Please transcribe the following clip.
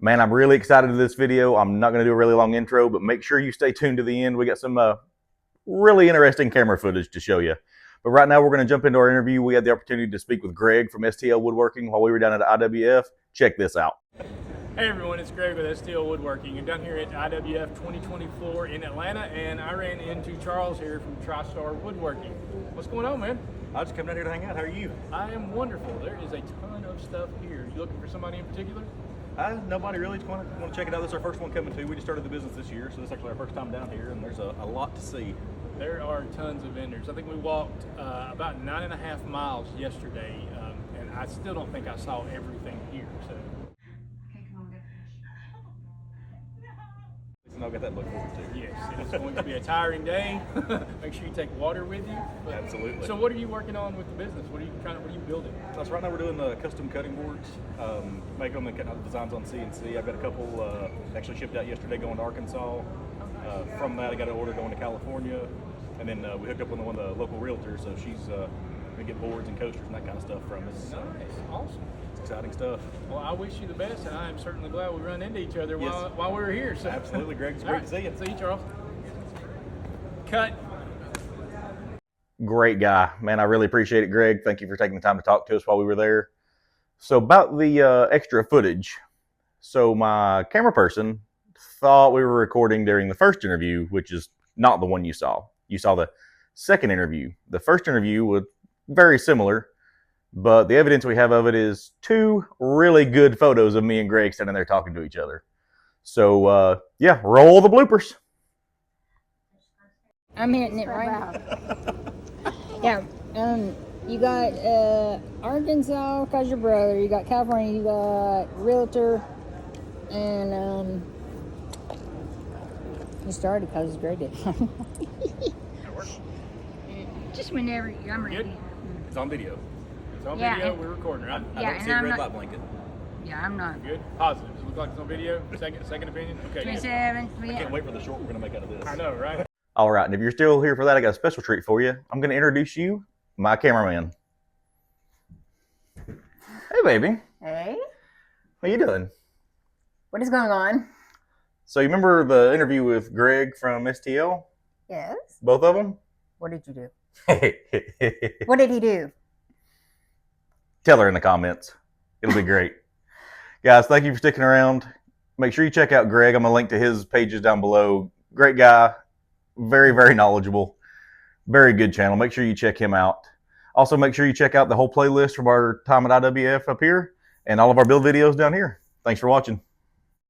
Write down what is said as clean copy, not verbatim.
Man, I'm really excited to this video. I'm not going to do a really long intro, but make sure you stay tuned to the end. We got some really interesting camera footage to show you. But right now we're going to jump into our interview. We had the opportunity to speak with Greg from STL Woodworking while we were down at IWF. Check this out. Hey everyone, it's Greg with STL Woodworking. I'm down here at IWF 2024 in Atlanta, and I ran into Charles here from TriStar Woodworking. What's going on, man? I just come down here to hang out. How are you? I am wonderful. There is a ton of stuff here. You looking for somebody in particular? Nobody really. Just want to check it out. This is our first one coming to. We just started the business this year, so this is actually our first time down here, and there's a lot to see. There are tons of vendors. I think we walked about 9.5 miles yesterday, and I still don't think I saw everything here. So. And I'll get that look forward to. Yes, it's going to be a tiring day. Make sure you take water with you. Absolutely. So, what are you working on with the business? What are you building? So right now we're doing custom cutting boards, make them and cutting out the designs on CNC. I've got a couple actually shipped out yesterday going to Arkansas. From that, I got an order going to California, and then we hooked up with one of the local realtors. So she's gonna get boards and coasters and that kind of stuff from us. Nice, awesome. Exciting stuff. Well, I wish you the best, and I am certainly glad we run into each other Yes. while we were here. So. Absolutely, Greg. It's great to see you. See you, Charles. Cut. Great guy. Man, I really appreciate it, Greg. Thank you for taking the time to talk to us while we were there. So about the extra footage. So my camera person thought we were recording during the first interview, which is not the one you saw. You saw the second interview. The first interview was very similar, but the evidence we have of it is two really good photos of me and Greg standing there talking to each other. So yeah, roll the bloopers. I'm hitting it right. Yeah, you got Arkansas because your brother. You got California. You got realtor, and you started because it's great. Just whenever I'm ready. Good? It's on video. It's on Yeah, video. and- We're recording, right? I Yeah, don't and see a I'm red not- light blinking. Yeah, I'm not. Good. Positive. Does it look like it's on video? Second opinion. Okay. 27. I can't wait for the short we're gonna make out of this. I know, right? All right, and if you're still here for that, I got a special treat for you. I'm going to introduce you, my cameraman. Hey, baby. Hey, How you doing? what is going on? So you remember the interview with Greg from STL? Yes. Both of them? What did you do? What did he do? Tell her in the comments. It'll be great. Guys, thank you for sticking around. Make sure you check out Greg. I'm going to link to his pages down below. Great guy. Very, very knowledgeable. Very good channel. Make sure you check him out. Also, make sure you check out the whole playlist from our time at IWF up here and all of our build videos down here. Thanks for watching.